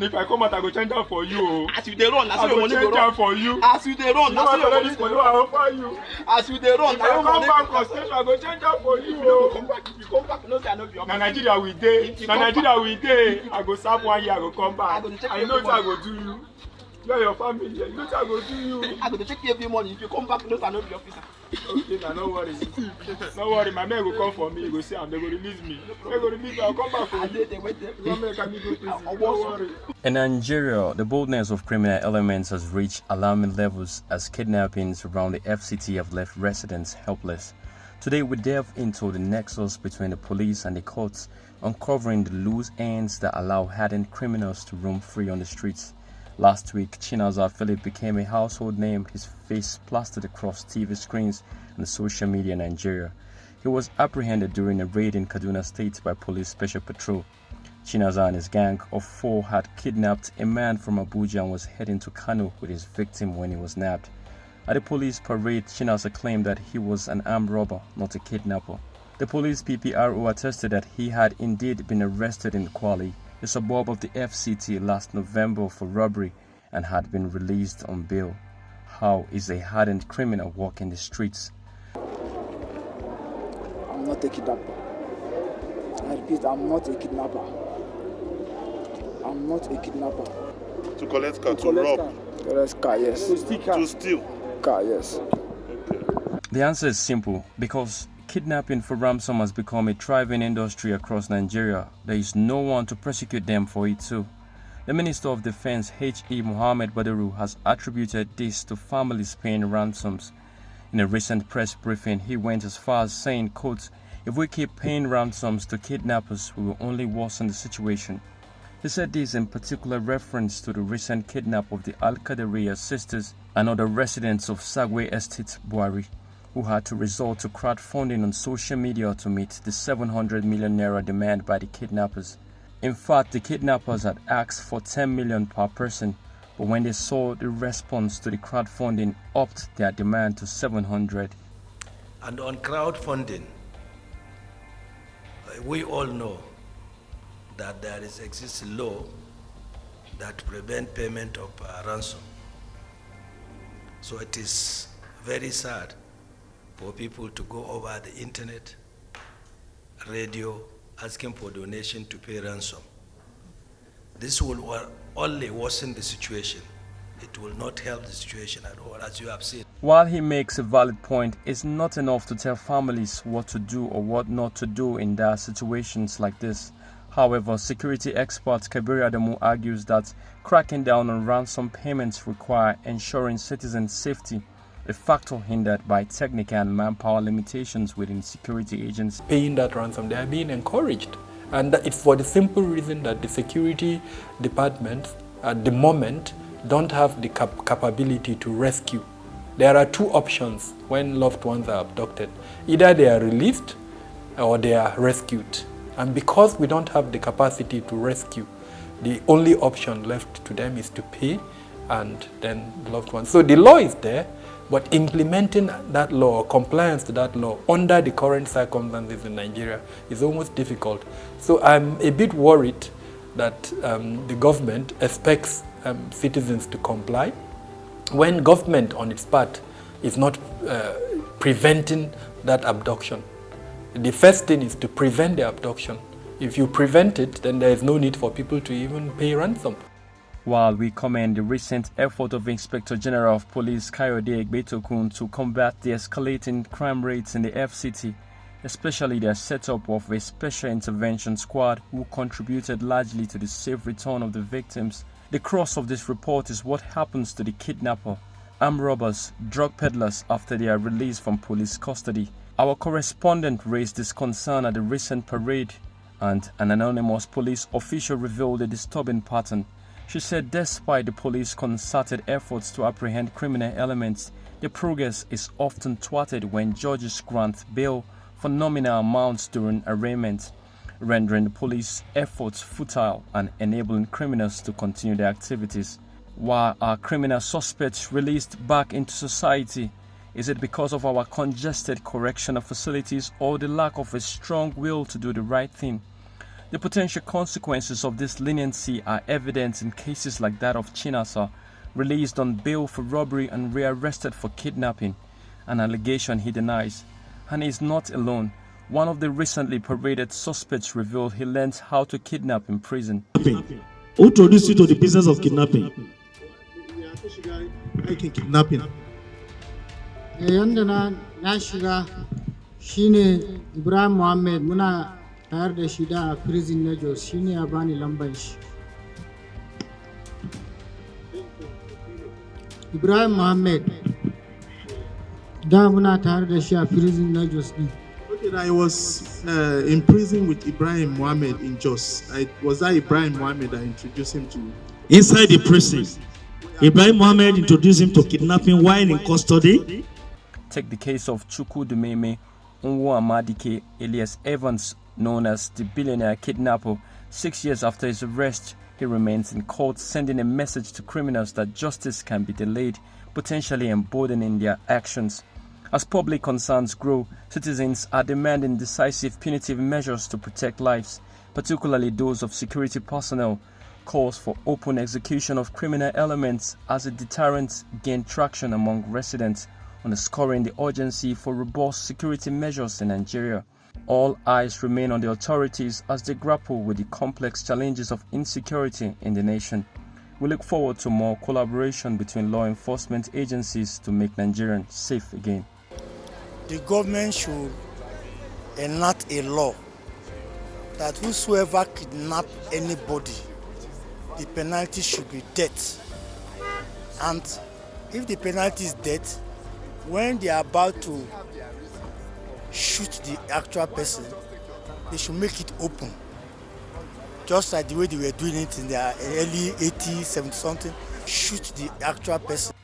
If I come out, I go change am for you. As you dey run, I go change am for you. As you dey run, I offer you. As you dey run, if I come back on stage, I go change am for you. If you come back, no say I no be your man. Na Nigeria we dey. Na Nigeria we dey. I go serve 1 year, I go come back. I know what I go do you. You and your family, you know what I go do you. I go check you every morning. If you come back, no say I no be your officer. Okay, now no worry. No worry, my man will come for me. He go say, they go release me. They go release me. I'll come back for you. Don't worry. In Nigeria, the boldness of criminal elements has reached alarming levels as kidnappings around the FCT have left residents helpless. Today, we delve into the nexus between the police and the courts, uncovering the loose ends that allow hardened criminals to roam free on the streets. Last week, Chinaza Philip became a household name, his face plastered across TV screens and social media in Nigeria. He was apprehended during a raid in Kaduna State by Police Special Patrol. Chinaza and his gang of 4 had kidnapped a man from Abuja and was heading to Kano with his victim when he was nabbed. At the police parade, Chinaza claimed that he was an armed robber, not a kidnapper. The police PPRO attested that he had indeed been arrested in Kwali, a suburb of the FCT, last November for robbery and had been released on bail. How is a hardened criminal walking the streets? I'm not a kidnapper. I repeat, I'm not a kidnapper. I'm not a kidnapper. To collect car, to rob? To collect car, yes. To steal? Car, yes. Okay. The answer is simple. Because kidnapping for ransom has become a thriving industry across Nigeria, there is no one to prosecute them for it too. The Minister of Defense, H.E. Mohammed Badaru, has attributed this to families paying ransoms. In a recent press briefing, he went as far as saying, quote, "If we keep paying ransoms to kidnappers, we will only worsen the situation." He said this in particular reference to the recent kidnap of the Al-Qadariya sisters and other residents of Sagwe Estate, Buari, who had to resort to crowdfunding on social media to meet the 700 million naira demand by the kidnappers. In fact, the kidnappers had asked for 10 million per person, but when they saw the response to the crowdfunding, upped their demand to 700. And on crowdfunding, we all know that there exists a law that prevents payment of ransom. So it is very sad for people to go over the internet, radio, asking for donation to pay ransom. This will only worsen the situation. It will not help the situation at all, as you have seen. While he makes a valid point, it's not enough to tell families what to do or what not to do in their situations like this. However, security expert Kabir Adamu argues that cracking down on ransom payments require ensuring citizens' safety, a factor hindered by technical and manpower limitations within security agencies. Paying that ransom, they are being encouraged. And it's for the simple reason that the security departments at the moment don't have the capability to rescue. There are 2 options when loved ones are abducted. Either they are released or they are rescued. And because we don't have the capacity to rescue, the only option left to them is to pay and then the loved ones. So the law is there, but implementing that law or compliance to that law under the current circumstances in Nigeria is almost difficult. So I'm a bit worried that the government expects citizens to comply when government on its part is not preventing that abduction. The first thing is to prevent the abduction. If you prevent it, then there is no need for people to even pay ransom. While we commend the recent effort of Inspector General of Police Kayode Egbetokun to combat the escalating crime rates in the FCT, especially their setup of a special intervention squad who contributed largely to the safe return of the victims, the crux of this report is what happens to the kidnapper, armed robbers, drug peddlers after they are released from police custody. Our correspondent raised this concern at the recent parade, and an anonymous police official revealed a disturbing pattern. She said despite the police concerted efforts to apprehend criminal elements, the progress is often thwarted when judges grant bail for nominal amounts during arraignment, rendering the police efforts futile and enabling criminals to continue their activities. Why are criminal suspects released back into society? Is it because of our congested correctional facilities or the lack of a strong will to do the right thing? The potential consequences of this leniency are evident in cases like that of Chinasa, released on bail for robbery and rearrested for kidnapping, an allegation he denies. And he is not alone. One of the recently paraded suspects revealed he learned how to kidnap in prison. Who introduced you to the business of kidnapping? Kidnapping. Yanda na shiga shine Ibrahim Muhammad muna tayar da shi da a prison na Jos shine ya bani lambar shi. Ibrahim Muhammad da muna tayar da shi a prison na Jos din. Okay, I was in prison with Ibrahim Muhammad in Jos. Was that Ibrahim Muhammad that introduced him to? Inside the prison, Ibrahim Muhammad introduced him to kidnapping while in custody. Take the case of Chukwu Dumeme Nwo Amadike alias Evans, known as the billionaire kidnapper. 6 years after his arrest, he remains in court, sending a message to criminals that justice can be delayed, potentially emboldening their actions. As public concerns grow, citizens are demanding decisive punitive measures to protect lives, particularly those of security personnel. Calls for open execution of criminal elements as a deterrent gain traction among residents, underscoring the urgency for robust security measures in Nigeria. All eyes remain on the authorities as they grapple with the complex challenges of insecurity in the nation. We look forward to more collaboration between law enforcement agencies to make Nigerians safe again. The government should enact a law that whosoever kidnap anybody, the penalty should be death. And if the penalty is death, when they are about to shoot the actual person, they should make it open. Just like the way they were doing it in the early 80s, 70 something, shoot the actual person.